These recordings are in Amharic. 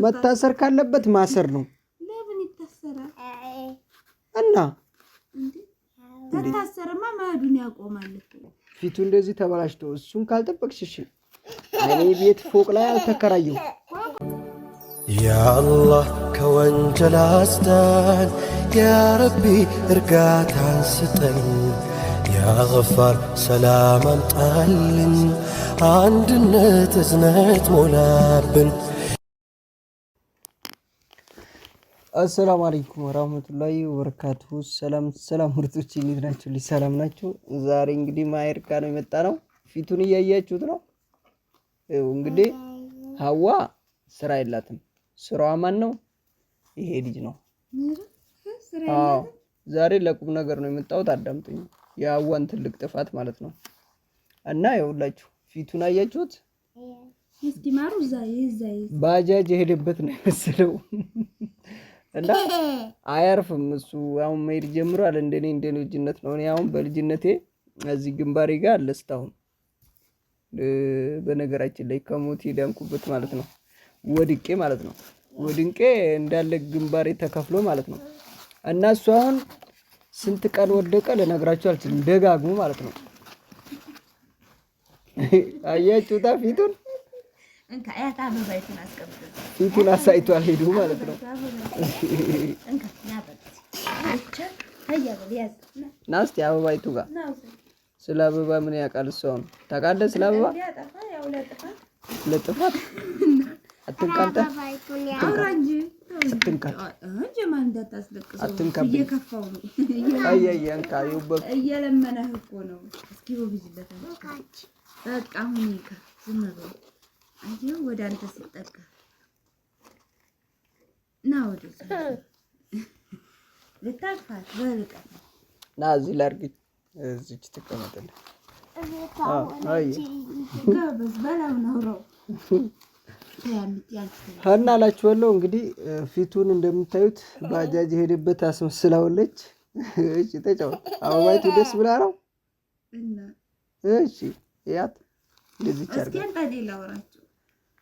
መታሰር ካለበት ማሰር ነው ለምን ይታሰራል እና ተታሰረማ ማዱን ያቆማል ፊቱ እንደዚህ ተበላሽቶ እሱን ካልጠበቅሽ እኔ ቤት ፎቅ ላይ አልተከራየው ያ አላህ ከወንጀል አስዳን ያ ረቢ እርጋታን ስጠን ያ ገፋር ሰላም አምጣልን አንድነት እዝነት ሞላብን السلام عليكم ورحمة الله وبركاته ሰላም ምርጦች እንዴት ናችሁ ሰላም ናችሁ ዛሬ እንግዲህ ማየርካ ነው የመጣነው ፊቱን እያያችሁት ነው እንግዲህ ሐዋ ስራ የላትም ስራዋ ማን ነው ይሄ ልጅ ነው ዛሬ ለቁም ነገር ነው የመጣሁት አዳምጡኝ የሐዋን ትልቅ ጥፋት ማለት ነው እና ይኸውላችሁ ፊቱን አያችሁት እስኪ ማሩ ዛይ ባጃጅ ሄደበት ነው መሰለው እና አያርፍም እሱ አሁን መሄድ ጀምሯል እንደኔ ልጅነት ነው እኔ አሁን በልጅነቴ እዚህ ግንባሬ ጋር አለስታው በነገራችን ላይ ከሞት ዳንኩበት ማለት ነው ወድቄ ማለት ነው ወድንቄ እንዳለ ግንባሬ ተከፍሎ ማለት ነው እና እሱ አሁን ስንት ቀን ወደቀ ለነግራችሁ አልችልም ደጋግሞ ማለት ነው አያችሁታ ፊቱን እንካ ያታ በባይቱን አስቀምጥ ፊቱን አሳይቷል ሄዱ ማለት ነው እንካ ናበት እቻ ታያ በያዝ ናስቲ አበባይቱ ጋር ስለ አበባ ምን ያውቃል እሷው ታውቃለህ ስለ አበባ ያው ለጥፋት አትንካንተ አውራንጂ አትንካት እንጂ ማን እንዳታስለቅሰው እየከፋው ነው አያያንካ ይውበቅ እየለመነህ እኮ ነው እስኪ ወብይለት በቃ አሁን ይካ ዝም በል አየው ወደ አንተ ሲጠጋ ናው ደስ ለታፋት በልቀ ናዚ ላርግ እዚች ተቀመጠልህ አይ ጋበዝ በላው ነው ሀና አላችኋለሁ እንግዲህ ፊቱን እንደምታዩት ባጃጅ ሄደበት አስመስላውለች እሺ ተጫወት አበባይቱ ደስ ብላ ነው እና እሺ ያት እንደዚህ ቻርጋ እስኪ አንተ ላውራችሁ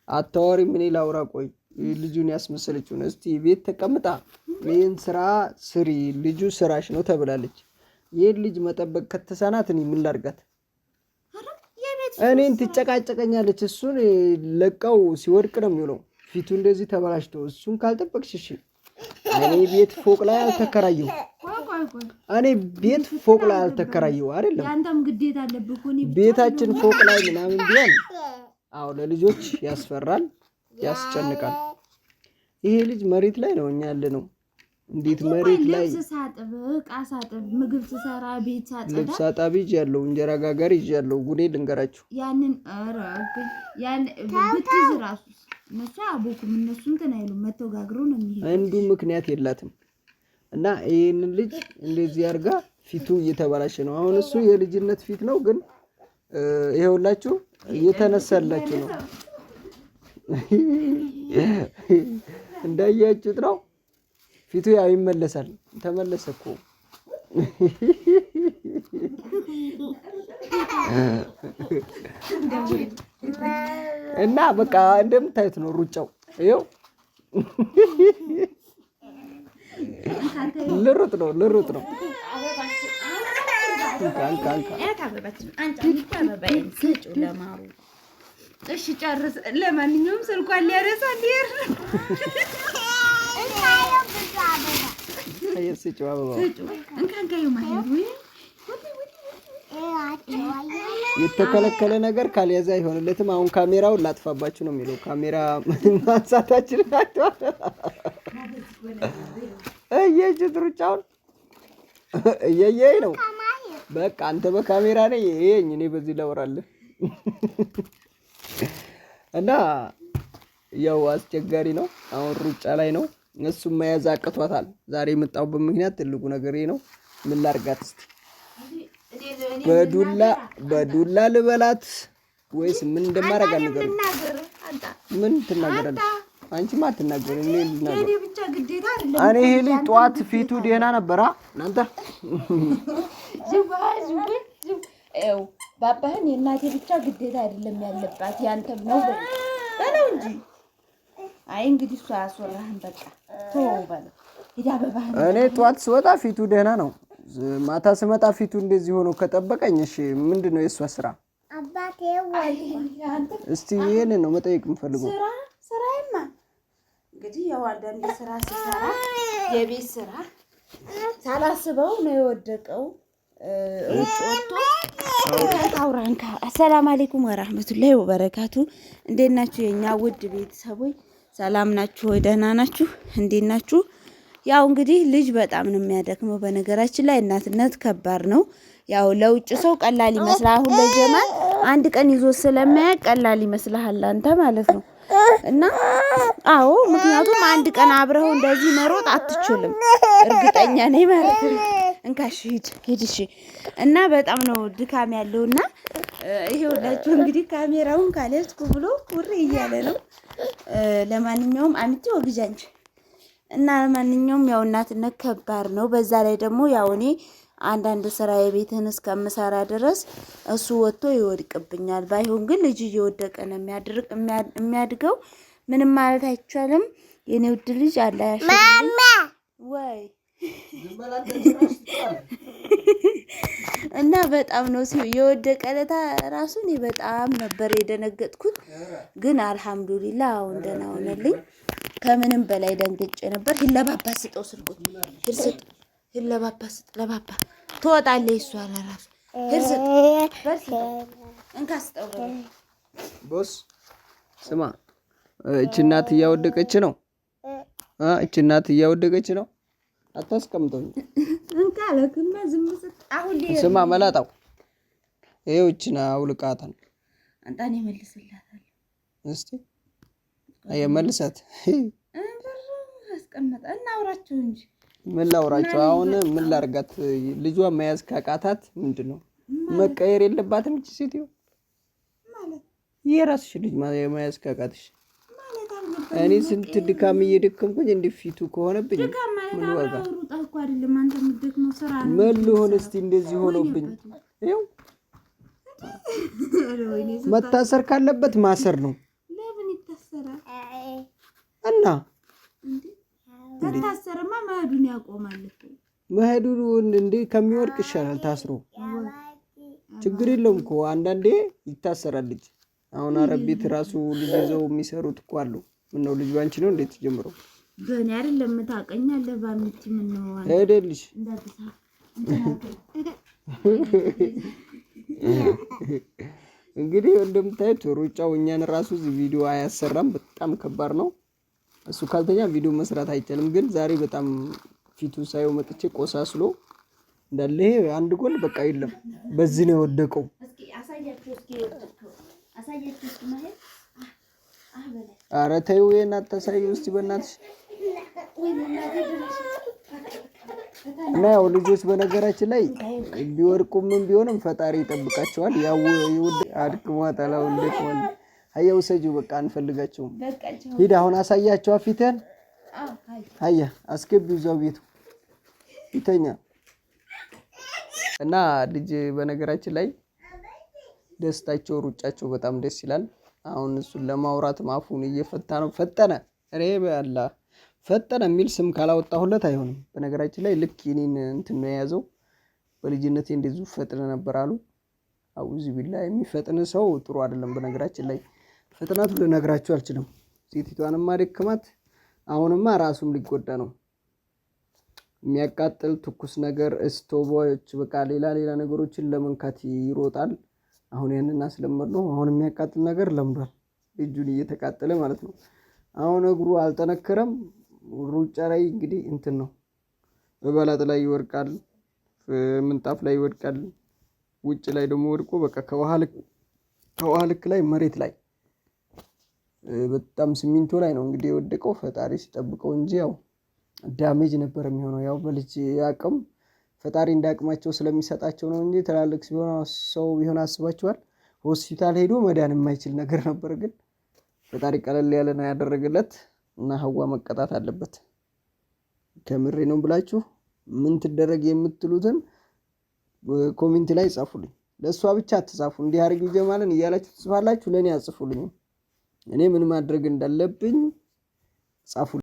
አታወሪ ምን ላውራ ቆይ ልጁን ያስመስለችው ነው እስቲ ቤት ተቀምጣ ምን ስራ ስሪ ልጁ ስራሽ ነው ተብላለች ይሄን ልጅ መጠበቅ ከተሳናት እኔ ምን ላርጋት እኔን ትጨቃጨቀኛለች እሱን ለቀው ሲወድቅ ነው የሚለው ፊቱ እንደዚህ ተበላሽቶ እሱን ካልጠበቅሽ እሺ እኔ ቤት ፎቅ ላይ አልተከራየው እኔ ቤት ፎቅ ላይ አልተከራየው አይደለም ያንተም ግዴታ አለብህ እኮ ነው ቤታችን ፎቅ ላይ ምናምን ቢሆን አው ለልጆች ያስፈራል ያስጨንቃል ይሄ ልጅ መሬት ላይ ነው እኛ ያለነው እንዴት መሬት ላይ ልብስ ሳጥብ ዕቃ ሳጥብ ምግብ ሰራ ቤት ሳጥብ ልብስ ሳጣቢ ያለው እንጀራ ጋጋሪ ያለው ጉዴ ልንገራችሁ ያንን አራግ ያን ብትዝ ራሱ ነሳ አቦኩም እነሱ እንትን አይሉ መተጋግሩ ነው የሚሄድ አንዱ ምክንያት የላትም እና ይሄን ልጅ እንደዚህ አርጋ ፊቱ እየተበላሸ ነው አሁን እሱ የልጅነት ፊት ነው ግን ይሄውላችሁ እየተነሳላችሁ ነው እንዳያችሁት ነው ፊቱ ያው ይመለሳል ተመለሰኩ እና በቃ እንደምታዩት ነው ሩጫው ይኸው ልሩጥ ነው እሺ ጨርስ ለማንኛውም ስልኳን ሊያረሳ ሊር አይስጭው አበባ እንካንካዩ ማሄዱ የተከለከለ ነገር ካልያዘ አይሆንለትም አሁን ካሜራውን ላጥፋባችሁ ነው የሚለው ካሜራ ማንሳታችን ናቸው እየጅት ሩጫውን እየየይ ነው በቃ አንተ በካሜራ ነኝ ይሄኝ እኔ በዚህ ላወራለሁ እና ያው አስቸጋሪ ነው አሁን ሩጫ ላይ ነው እሱም መያዝ አቅቷታል ዛሬ መጣውበት ምክንያት ትልቁ ነገር ይሄ ነው ምን ላርጋት እስቲ በዱላ ልበላት ወይስ ምን እንደማረጋ ነገር ምን ትናገራለች አንቺ ማትናገር እኔ ልናገር እኔ ብቻ ግዴታ አይደለም እኔ ይሄ ልጅ ጧት ፊቱ ደህና ነበራ እናንተ ኤው ባባህን የእናቴ ብቻ ግዴታ አይደለም ያለባት ያንተም ነው በለው እንጂ አይ እንግዲህ እሱ አያስወራህም። በቃ ተወው በለው። ሂድ አበባህን። እኔ ጠዋት ስወጣ ፊቱ ደህና ነው። ማታ ስመጣ ፊቱ እንደዚህ ሆኖ ከጠበቀኝ እሺ ምንድነው የእሷ ስራ? አባቴ ወይ እስቲ ይሄንን ነው መጠየቅ የምፈልገው። ስራዬማ እንግዲህ ያው አንዳንድ ስራ ሲሰራ የቤት ስራ ሳላስበው ነው የወደቀው። አውራንካ አሰላም አለይኩም ወራህመቱላሂ ወበረካቱ። እንዴት ናችሁ የኛ ውድ ቤተሰቦች? ሰላም ናችሁ ወይ? ደህና ናችሁ? እንዴት ናችሁ? ያው እንግዲህ ልጅ በጣም ነው የሚያደክመው። በነገራችን ላይ እናትነት ከባድ ነው። ያው ለውጭ ሰው ቀላል ይመስላል። አሁን ለጀማል አንድ ቀን ይዞ ስለማያቅ ቀላል ይመስልሃል አንተ ማለት ነው። እና አዎ ምክንያቱም አንድ ቀን አብረው እንደዚህ መሮጥ አትችልም። እርግጠኛ ነኝ ማለት ነው። እንካሽ ሂድ እሺ። እና በጣም ነው ድካም ያለውና ይሄውላችሁ እንግዲህ ካሜራውን ካለስኩ ብሎ ውሪ እያለ ነው። ለማንኛውም አምጪ ወግጃንች እና ለማንኛውም ያው እናትነት ከባድ ነው። በዛ ላይ ደግሞ ያው እኔ አንዳንድ ስራ የቤትን እስከምሰራ ድረስ እሱ ወጥቶ ይወድቅብኛል። ባይሆን ግን ልጅ እየወደቀ ነው የሚያድገው። ምንም ማለት አይቻልም። የኔ ውድ ልጅ አለ ያሽልኝ ወይ እና በጣም ነው የወደቀ ለታ ራሱ እኔ በጣም ነበር የደነገጥኩት። ግን አልሐምዱሊላህ አሁን ደህና ሆነልኝ። ከምንም በላይ ደንግጬ ነበር። ይለባባ ስጠው ስልኩት ይርስጥ ይለባባ ስጥ ለባባ ትወጣለች እሷ ለራሱ ይርስጥ በርስ እንካስጠው ቦስ ስማ እቺ እናት እያወደቀች ነው። እቺ እናት እያወደቀች ነው። አታስቀምጠው እንካለክማ ዝም ስጥ አሁን ስማ መላጣው ይሄው እቺና አውልቃታን አንታኔ መልስላታል። እስቲ አየመልሳት አስቀምጣ እናውራቸው እንጂ ምን ላውራቸው? አሁን ምን ላርጋት? ልጇ መያዝ ካቃታት ምንድነው መቀየር የለባትም እቺ ሴትዮ ማለት የራስሽ ልጅ መያዝ ካቃትሽ እኔ ስንት ድካም እየደከምኩኝ እንዲፊቱ ከሆነብኝ ምን ዋጋ ሩጣ እኮ አይደለም አንተ የምትደክመው ስራ ነው። ምን ልሆን እስቲ እንደዚህ ሆኖብኝ ይኸው መታሰር ካለበት ማሰር ነው። ለምን ይታሰራል? እና ታሰረማ መሄዱን ያቆማል እኮ መሄዱን እንዴ ከሚወድቅ ይሻላል ታስሮ። ችግር የለውም እኮ አንዳንዴ ይታሰራል ልጅ። አሁን አረብ ቤት ራሱ ልጅ ይዘው የሚሰሩት እኮ አሉ። ምን ነው ልጅ ባንቺ ነው እንዴት ጀምሮ ገና አይደለም ታውቀኛለህ ባንቺ ምን ነው አይደልሽ እንግዲህ እንደምታዩት ሩጫው እኛን ራሱ እዚህ ቪዲዮ አያሰራም። በጣም ከባድ ነው። እሱ ካልተኛ ቪዲዮ መስራት አይቻልም። ግን ዛሬ በጣም ፊቱ ሳይው መጥቼ ቆሳስሎ እንዳለ አንድ ጎል በቃ የለም። በዚህ ነው የወደቀው። እስኪ አሳያችሁ እስኪ ወደቀው አሳያችሁ እስኪ ማለት ኧረ ተይው ይሄን አታሳዩ እስቲ በእናትሽ። እና ያው ልጆች በነገራችን ላይ ቢወርቁም ምን ቢሆንም ፈጣሪ ይጠብቃቸዋል። ያው ይውድ አድክሟታል። አሁን ደክሟል። አየው ሰጂው በቃ አንፈልጋቸውም። ሂድ አሁን አሳያቸው ፊትህን። አያ አስገቢው እዛው ቤቱ ይተኛ። እና ልጅ በነገራችን ላይ ደስታቸው ሩጫቸው በጣም ደስ ይላል። አሁን እሱን ለማውራት ማፉን እየፈታ ነው። ፈጠነ እኔ በአላ ፈጠነ የሚል ስም ካላወጣሁለት አይሆንም። በነገራችን ላይ ልክ የኔን እንትን ነው የያዘው። በልጅነቴ እንደዚሁ ፈጥነ ነበር አሉ። አውዚ ቢላ የሚፈጥን ሰው ጥሩ አይደለም። በነገራችን ላይ ፍጥነቱ ልነግራችሁ አልችልም። ሴቲቷንም ማደክማት አሁንማ ራሱም ሊጎዳ ነው። የሚያቃጥል ትኩስ ነገር ስቶቮች በቃ ሌላ ነገሮችን ለመንካት ይሮጣል። አሁን ያንና ስለመድነው አሁን የሚያቃጥል ነገር ለምዷል። እጁን እየተቃጠለ ማለት ነው። አሁን እግሩ አልጠነከረም። ሩጫ ላይ እንግዲህ እንትን ነው በባላጥ ላይ ይወርቃል፣ ምንጣፍ ላይ ይወድቃል፣ ውጭ ላይ ደግሞ ወድቆ በቃ ከውሃ ልክ ላይ መሬት ላይ በጣም ሲሚንቶ ላይ ነው እንግዲህ የወደቀው። ፈጣሪ ሲጠብቀው እንጂ ያው ዳሜጅ ነበር የሚሆነው። ያው በልጅ አቅም ፈጣሪ እንዳቅማቸው ስለሚሰጣቸው ነው እንጂ ትላልቅ ሰው ቢሆን አስባችኋል ሆስፒታል ሄዶ መዳን የማይችል ነገር ነበር። ግን ፈጣሪ ቀለል ያለ ነው ያደረገለት እና ሀዋ መቀጣት አለበት። ከምሬ ነው ብላችሁ ምን ትደረግ የምትሉትን ኮሜንት ላይ ጻፉልኝ። ለሷ ብቻ አትጻፉ። እንዲህ አርጊ ጀማልን እያላችሁ ትጽፋላችሁ፣ ለኔ አጽፉልኝ። እኔ ምን ማድረግ እንዳለብኝ ጻፉ።